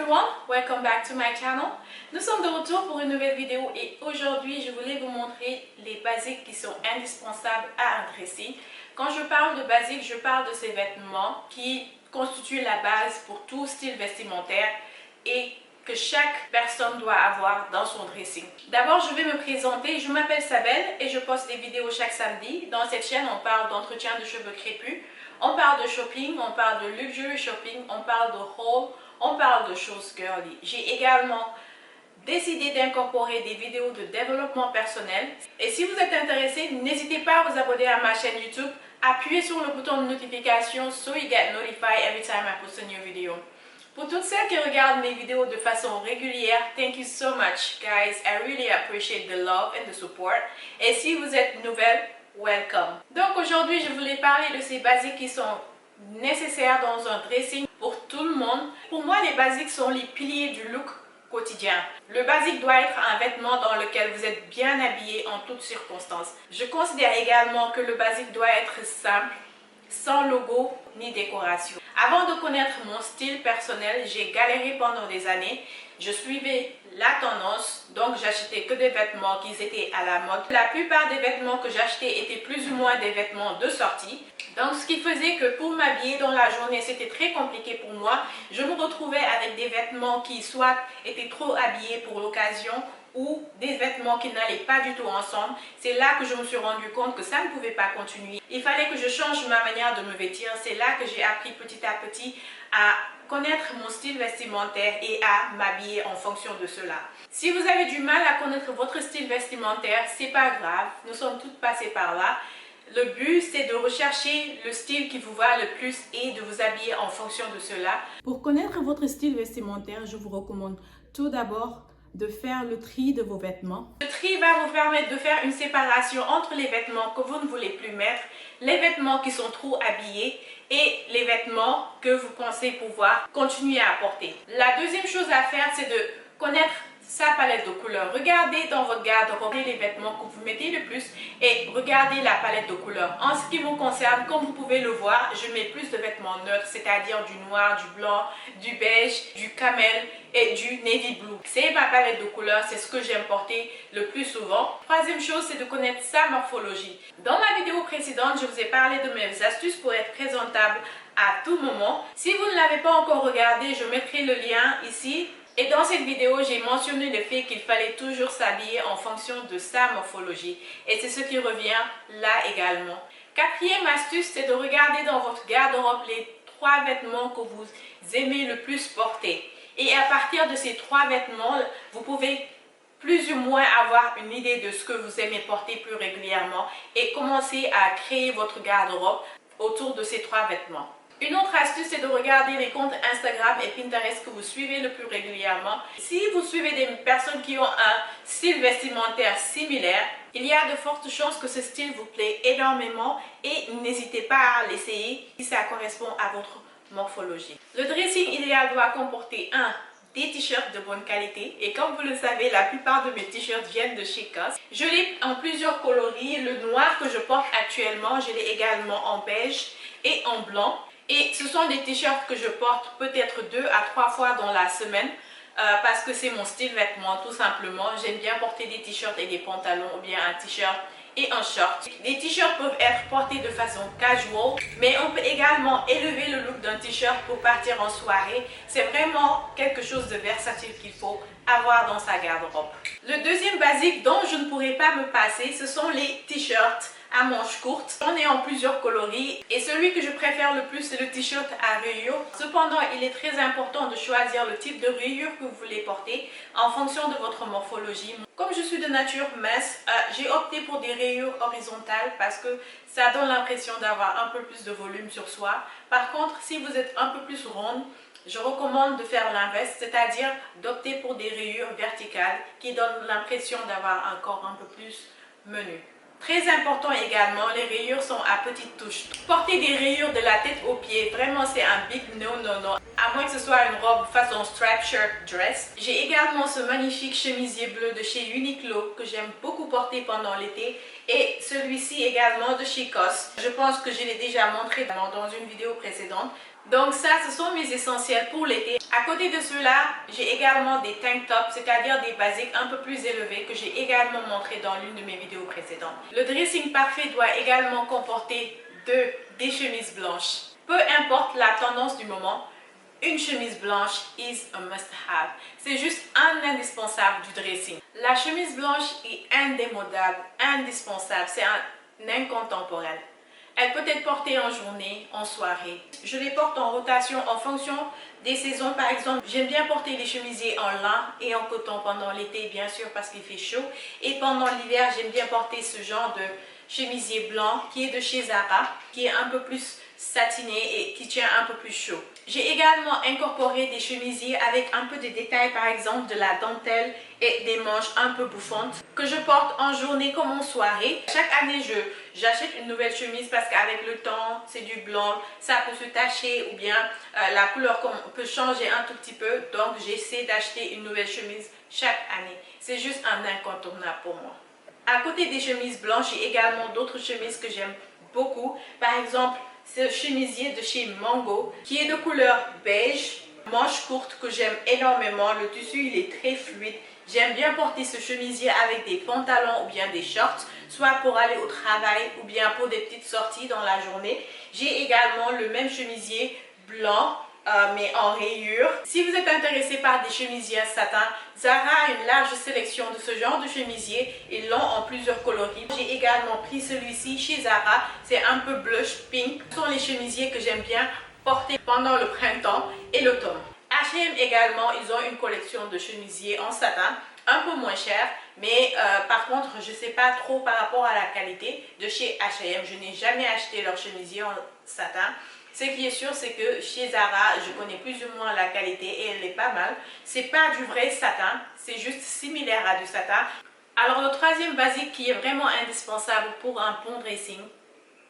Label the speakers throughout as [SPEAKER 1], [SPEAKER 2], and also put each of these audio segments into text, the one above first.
[SPEAKER 1] everyone, welcome back to my channel. Nous sommes de retour pour une nouvelle vidéo et aujourd'hui je voulais vous montrer les basiques qui sont indispensables à un dressing. Quand je parle de basiques, je parle de ces vêtements qui constituent la base pour tout style vestimentaire et que chaque personne doit avoir dans son dressing. D'abord, je vais me présenter. Je m'appelle Sabelle et je poste des vidéos chaque samedi. Dans cette chaîne, on parle d'entretien de cheveux crépus, on parle de shopping, on parle de luxury shopping, on parle de haul, on parle de choses girly. J'ai également décidé d'incorporer des vidéos de développement personnel. Et si vous êtes intéressé, n'hésitez pas à vous abonner à ma chaîne YouTube. Appuyez sur le bouton de notification so you get notified every time I post a new video. Pour toutes celles qui regardent mes vidéos de façon régulière, thank you so much, guys. I really appreciate the love and the support. Et si vous êtes nouvelle, welcome. Donc aujourd'hui, je voulais parler de ces basiques qui sont nécessaires dans un dressing pour tout le monde. Pour moi, les basiques sont les piliers du look quotidien. Le basique doit être un vêtement dans lequel vous êtes bien habillé en toutes circonstances. Je considère également que le basique doit être simple, sans logo ni décoration. Avant de connaître mon style personnel, j'ai galéré pendant des années. Je suivais la tendance, donc j'achetais que des vêtements qui étaient à la mode. La plupart des vêtements que j'achetais étaient plus ou moins des vêtements de sortie. Donc ce qui faisait que pour m'habiller dans la journée, c'était très compliqué pour moi. Je me retrouvais avec des vêtements qui soit étaient trop habillés pour l'occasion ou des vêtements qui n'allaient pas du tout ensemble. C'est là que je me suis rendu compte que ça ne pouvait pas continuer. Il fallait que je change ma manière de me vêtir. C'est là que j'ai appris petit à petit à connaître mon style vestimentaire et à m'habiller en fonction de cela. Si vous avez du mal à connaître votre style vestimentaire, c'est pas grave. Nous sommes toutes passées par là. Le but, c'est de rechercher le style qui vous va le plus et de vous habiller en fonction de cela. Pour connaître votre style vestimentaire, je vous recommande tout d'abord de faire le tri de vos vêtements. Le tri va vous permettre de faire une séparation entre les vêtements que vous ne voulez plus mettre, les vêtements qui sont trop habillés et les vêtements que vous pensez pouvoir continuer à porter. La deuxième chose à faire, c'est de connaître sa palette de couleurs. Regardez dans votre garde-robe les vêtements que vous mettez le plus et regardez la palette de couleurs. En ce qui me concerne, comme vous pouvez le voir, je mets plus de vêtements neutres, c'est-à-dire du noir, du blanc, du beige, du camel et du navy blue. C'est ma palette de couleurs, c'est ce que j'aime porter le plus souvent. Troisième chose, c'est de connaître sa morphologie. Dans ma vidéo précédente, je vous ai parlé de mes astuces pour être présentable à tout moment. Si vous ne l'avez pas encore regardé, je mettrai le lien ici. Et dans cette vidéo, j'ai mentionné le fait qu'il fallait toujours s'habiller en fonction de sa morphologie. Et c'est ce qui revient là également. Quatrième astuce, c'est de regarder dans votre garde-robe les 3 vêtements que vous aimez le plus porter. Et à partir de ces 3 vêtements, vous pouvez plus ou moins avoir une idée de ce que vous aimez porter plus régulièrement et commencer à créer votre garde-robe autour de ces 3 vêtements. Une autre astuce, c'est de regarder les comptes Instagram et Pinterest que vous suivez le plus régulièrement. Si vous suivez des personnes qui ont un style vestimentaire similaire, il y a de fortes chances que ce style vous plaît énormément et n'hésitez pas à l'essayer si ça correspond à votre morphologie. Le dressing idéal doit comporter des t-shirts de bonne qualité et comme vous le savez, la plupart de mes t-shirts viennent de chez COS. Je l'ai en plusieurs coloris. Le noir que je porte actuellement, je l'ai également en beige et en blanc. Et ce sont des t-shirts que je porte peut-être 2 à 3 fois dans la semaine parce que c'est mon style vêtement tout simplement. J'aime bien porter des t-shirts et des pantalons ou bien un t-shirt et un short. Les t-shirts peuvent être portés de façon casual, mais on peut également élever le look d'un t-shirt pour partir en soirée. C'est vraiment quelque chose de versatile qu'il faut avoir dans sa garde-robe. Le deuxième basique dont je ne pourrais pas me passer, ce sont les t-shirts à manches courtes. J'en ai en plusieurs coloris et celui que je préfère le plus, c'est le t-shirt à rayures. Cependant, il est très important de choisir le type de rayures que vous voulez porter en fonction de votre morphologie. Comme je suis de nature mince, j'ai opté pour des rayures horizontales parce que ça donne l'impression d'avoir un peu plus de volume sur soi. Par contre, si vous êtes un peu plus ronde, je recommande de faire l'inverse, c'est-à-dire d'opter pour des rayures verticales qui donnent l'impression d'avoir un corps un peu plus menu. Très important également, les rayures sont à petites touches. Porter des rayures de la tête aux pieds, vraiment c'est un big no. À moins que ce soit une robe façon striped shirt dress. J'ai également ce magnifique chemisier bleu de chez Uniqlo que j'aime beaucoup porter pendant l'été. Et celui-ci également de chez COS. Je pense que je l'ai déjà montré dans une vidéo précédente. Donc ça, ce sont mes essentiels pour l'été. À côté de cela, j'ai également des tank tops, c'est-à-dire des basiques un peu plus élevés que j'ai également montré dans l'une de mes vidéos précédentes. Le dressing parfait doit également comporter des chemises blanches. Peu importe la tendance du moment, une chemise blanche is a must-have. C'est juste un indispensable du dressing. La chemise blanche est indémodable, indispensable, c'est un incontemporel. Elle peut être portée en journée, en soirée. Je les porte en rotation en fonction des saisons. Par exemple, j'aime bien porter les chemisiers en lin et en coton pendant l'été, bien sûr, parce qu'il fait chaud. Et pendant l'hiver, j'aime bien porter ce genre de chemisier blanc qui est de chez Zara, qui est un peu plus satiné et qui tient un peu plus chaud. J'ai également incorporé des chemisiers avec un peu de détails, par exemple de la dentelle et des manches un peu bouffantes que je porte en journée comme en soirée. Chaque année, j'achète une nouvelle chemise parce qu'avec le temps, c'est du blanc, ça peut se tacher ou bien la couleur peut changer un tout petit peu. Donc, j'essaie d'acheter une nouvelle chemise chaque année. C'est juste un incontournable pour moi. À côté des chemises blanches, j'ai également d'autres chemises que j'aime beaucoup. Par exemple, ce chemisier de chez Mango qui est de couleur beige, manche courte que j'aime énormément. Le tissu, il est très fluide. J'aime bien porter ce chemisier avec des pantalons ou bien des shorts, soit pour aller au travail ou bien pour des petites sorties dans la journée. J'ai également le même chemisier blanc mais en rayures. Si vous êtes intéressé par des chemisiers à satin, Zara a une large sélection de ce genre de chemisiers. Ils l'ont en plusieurs coloris. J'ai également pris celui-ci chez Zara. C'est un peu blush pink. Ce sont les chemisiers que j'aime bien porter pendant le printemps et l'automne. H&M également, ils ont une collection de chemisiers en satin, un peu moins cher, mais par contre, je ne sais pas trop par rapport à la qualité de chez H&M. Je n'ai jamais acheté leur chemisier en satin. Ce qui est sûr, c'est que chez Zara, je connais plus ou moins la qualité et elle est pas mal. C'est pas du vrai satin, c'est juste similaire à du satin. Alors le troisième basique qui est vraiment indispensable pour un bon dressing,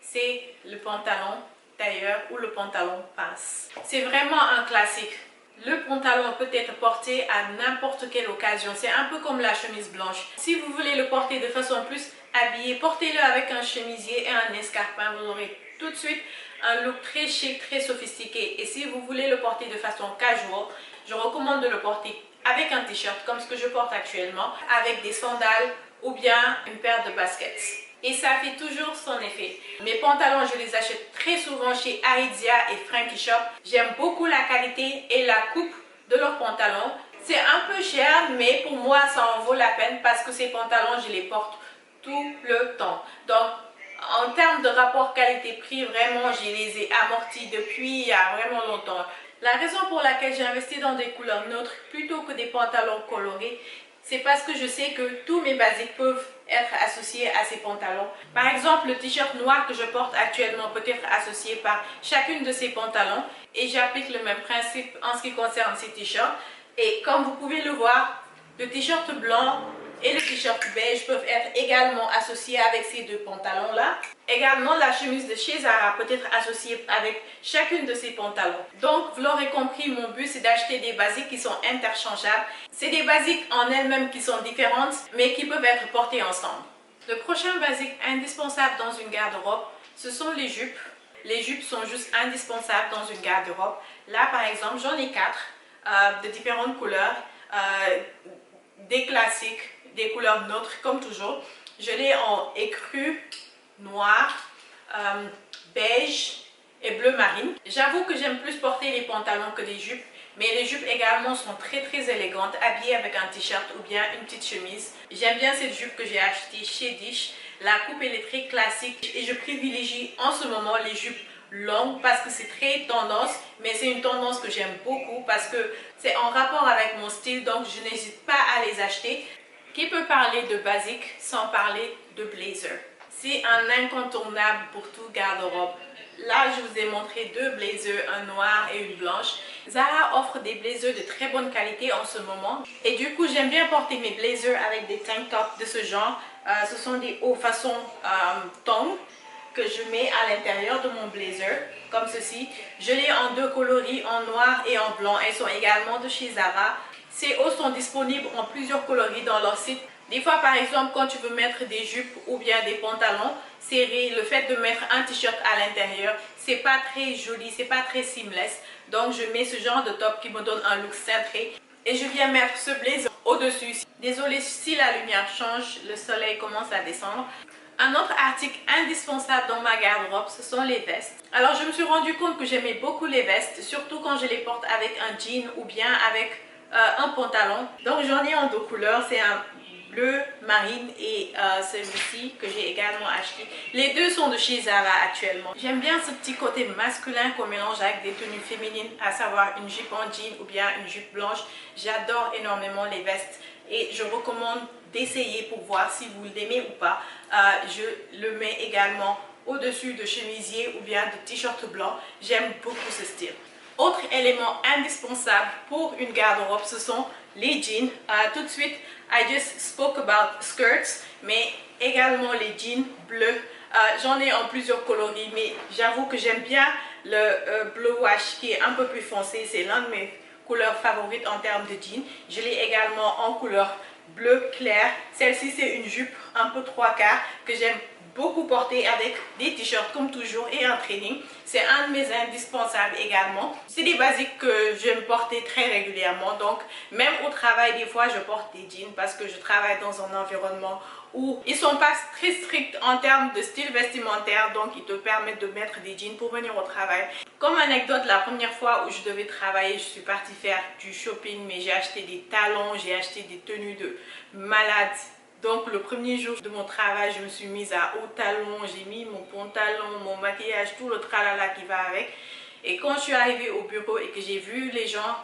[SPEAKER 1] c'est le pantalon tailleur ou le pantalon pince. C'est vraiment un classique. Le pantalon peut être porté à n'importe quelle occasion. C'est un peu comme la chemise blanche. Si vous voulez le porter de façon plus habillée, portez-le avec un chemisier et un escarpin. Vous aurez tout de suite un look très chic, très sophistiqué. Et si vous voulez le porter de façon casual, je recommande de le porter avec un t-shirt comme ce que je porte actuellement, avec des sandales ou bien une paire de baskets. Et ça fait toujours son effet. Mes pantalons, je les achète très souvent chez Aritzia et Frankie Shop. J'aime beaucoup la qualité et la coupe de leurs pantalons. C'est un peu cher, mais pour moi, ça en vaut la peine parce que ces pantalons, je les porte tout le temps. Donc, en termes de rapport qualité-prix, vraiment, je les ai amortis depuis il y a vraiment longtemps. La raison pour laquelle j'ai investi dans des couleurs neutres plutôt que des pantalons colorés, c'est parce que je sais que tous mes basiques peuvent être associés à ces pantalons. Par exemple, le t-shirt noir que je porte actuellement peut être associé par chacune de ces pantalons et j'applique le même principe en ce qui concerne ces t-shirts. Et comme vous pouvez le voir, le t-shirt blanc et le t-shirt beige peuvent être également associés avec ces deux pantalons-là. Également, la chemise de chez Zara peut être associée avec chacune de ces pantalons. Donc, vous l'aurez compris, mon but, c'est d'acheter des basiques qui sont interchangeables. C'est des basiques en elles-mêmes qui sont différentes, mais qui peuvent être portées ensemble. Le prochain basique indispensable dans une garde-robe, ce sont les jupes. Les jupes sont juste indispensables dans une garde-robe. Là, par exemple, j'en ai 4 de différentes couleurs, des classiques, des couleurs neutres comme toujours. Je l'ai en écru, noir, beige et bleu marine. J'avoue que j'aime plus porter les pantalons que les jupes, mais les jupes également sont très élégantes, habillées avec un t-shirt ou bien une petite chemise. J'aime bien cette jupe que j'ai achetée chez Dish. La coupe elle est très classique et je privilégie en ce moment les jupes longues parce que c'est très tendance, mais c'est une tendance que j'aime beaucoup parce que c'est en rapport avec mon style, donc je n'hésite pas à les acheter. Qui peut parler de basique sans parler de blazer? C'est un incontournable pour tout garde-robe. Là, je vous ai montré 2 blazers, un noir et une blanche. Zara offre des blazers de très bonne qualité en ce moment. Et du coup, j'aime bien porter mes blazers avec des tank tops de ce genre. Ce sont des hauts façon tongs que je mets à l'intérieur de mon blazer, comme ceci. Je l'ai en 2 coloris, en noir et en blanc. Elles sont également de chez Zara. Ces hauts sont disponibles en plusieurs coloris dans leur site Des fois, par exemple, quand tu veux mettre des jupes ou bien des pantalons serrés, le fait de mettre un t-shirt à l'intérieur, c'est pas très joli, c'est pas très seamless. Donc, je mets ce genre de top qui me donne un look cintré. Et je viens mettre ce blazer au-dessus. Désolée si la lumière change, le soleil commence à descendre. Un autre article indispensable dans ma garde-robe, ce sont les vestes. Alors, je me suis rendu compte que j'aimais beaucoup les vestes, surtout quand je les porte avec un jean ou bien avec un pantalon. Donc, j'en ai en deux couleurs. C'est un bleu marine et celui-ci que j'ai également acheté. Les deux sont de chez Zara actuellement. J'aime bien ce petit côté masculin qu'on mélange avec des tenues féminines, à savoir une jupe en jean ou bien une jupe blanche. J'adore énormément les vestes et je recommande d'essayer pour voir si vous l'aimez ou pas. Je le mets également au-dessus de chemisier ou bien de t-shirt blanc. J'aime beaucoup ce style. Autre élément indispensable pour une garde-robe, ce sont les jeans. Tout de suite, I just spoke about skirts, mais également les jeans bleus. J'en ai en plusieurs coloris, mais j'avoue que j'aime bien le bleu wash qui est un peu plus foncé. C'est l'un de mes couleurs favorites en termes de jeans. Je l'ai également en couleur bleu clair. Celle-ci, c'est une jupe un peu 3/4 que j'aime beaucoup porter avec des t-shirts comme toujours et un training. C'est un de mes indispensables également. C'est des basiques que j'aime porter très régulièrement. Donc, même au travail, des fois, je porte des jeans parce que je travaille dans un environnement où ils ne sont pas très stricts en termes de style vestimentaire. Donc, ils te permettent de mettre des jeans pour venir au travail. Comme anecdote, la première fois où je devais travailler, je suis partie faire du shopping, mais j'ai acheté des talons, j'ai acheté des tenues de malade. Donc le premier jour de mon travail, je me suis mise à haut talon, j'ai mis mon pantalon, mon maquillage, tout le tralala qui va avec. Et quand je suis arrivée au bureau et que j'ai vu les gens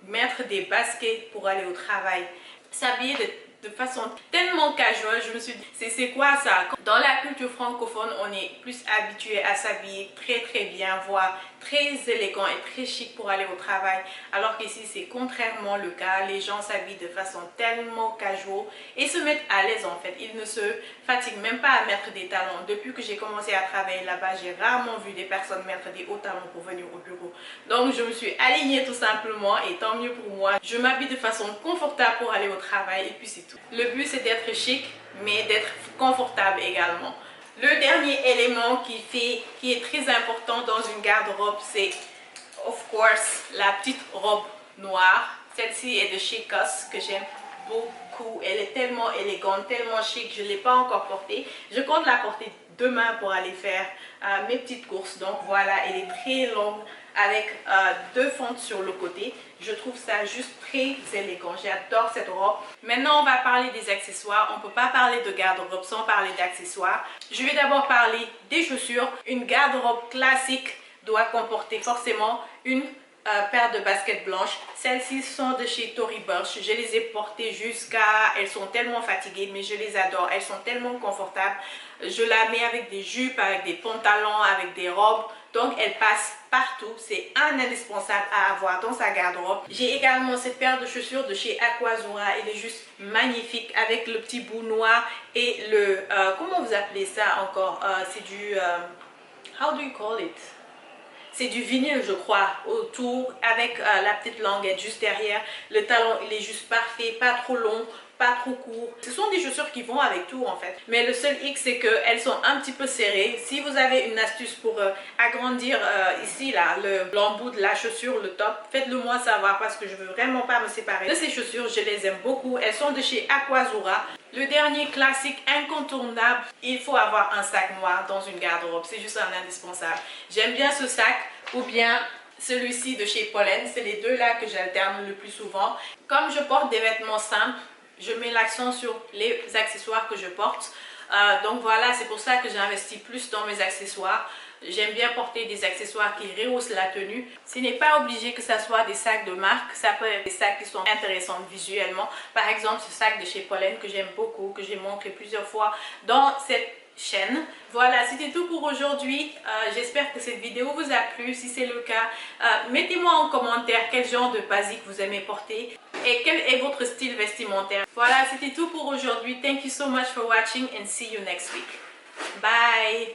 [SPEAKER 1] mettre des baskets pour aller au travail, s'habiller de façon tellement casual, je me suis dit, c'est quoi ça? Dans la culture francophone, on est plus habitué à s'habiller très bien, voire très élégant et très chic pour aller au travail. Alors qu'ici, c'est contrairement le cas. Les gens s'habillent de façon tellement casual et se mettent à l'aise en fait. Ils ne se fatiguent même pas à mettre des talons. Depuis que j'ai commencé à travailler là-bas, j'ai rarement vu des personnes mettre des hauts talons pour venir au bureau. Donc je me suis alignée tout simplement et tant mieux pour moi. Je m'habille de façon confortable pour aller au travail et puis c'est tout. Le but c'est d'être chic mais d'être confortable également. Le dernier élément qui est très important dans une garde-robe, c'est of course la petite robe noire. Celle-ci est de chez COS que j'aime beaucoup. Elle est tellement élégante, tellement chic. Je ne l'ai pas encore portée. Je compte la porter demain pour aller faire mes petites courses. Donc voilà, elle est très longue avec deux fentes sur le côté. Je trouve ça juste très élégant. J'adore cette robe. Maintenant, on va parler des accessoires. On ne peut pas parler de garde-robe sans parler d'accessoires. Je vais d'abord parler des chaussures. Une garde-robe classique doit comporter forcément une paire de baskets blanches. Celles-ci sont de chez Tory Burch. Je les ai portées jusqu'à... Elles sont tellement fatiguées, mais je les adore. Elles sont tellement confortables. Je la mets avec des jupes, avec des pantalons, avec des robes. Donc, elle passe partout. C'est un indispensable à avoir dans sa garde-robe. J'ai également cette paire de chaussures de chez Aquazura. Elle est juste magnifique avec le petit bout noir et le... comment vous appelez ça encore? C'est du... how do you call it? C'est du vinyle, je crois, autour, avec la petite languette juste derrière. Le talon, il est juste parfait, pas trop long, pas trop court. Ce sont des chaussures qui vont avec tout en fait. Mais le seul hic, c'est qu'elles sont un petit peu serrées. Si vous avez une astuce pour agrandir ici, là, l'embout de la chaussure, le top, faites-le moi savoir parce que je veux vraiment pas me séparer de ces chaussures. Je les aime beaucoup. Elles sont de chez Aquazura. Le dernier classique incontournable, il faut avoir un sac noir dans une garde-robe. C'est juste un indispensable. J'aime bien ce sac ou bien celui-ci de chez Pollen. C'est les deux là que j'alterne le plus souvent. Comme je porte des vêtements simples, je mets l'accent sur les accessoires que je porte. Donc voilà, c'est pour ça que j'investis plus dans mes accessoires. J'aime bien porter des accessoires qui rehaussent la tenue. Ce n'est pas obligé que ça soit des sacs de marque. Ça peut être des sacs qui sont intéressants visuellement. Par exemple, ce sac de chez Pollen que j'aime beaucoup, que j'ai montré plusieurs fois dans cette chaîne. Voilà, c'était tout pour aujourd'hui. J'espère que cette vidéo vous a plu. Si c'est le cas, mettez-moi en commentaire quel genre de basique vous aimez porter et quel est votre style vestimentaire. Voilà, c'était tout pour aujourd'hui. Thank you so much for watching and see you next week. Bye!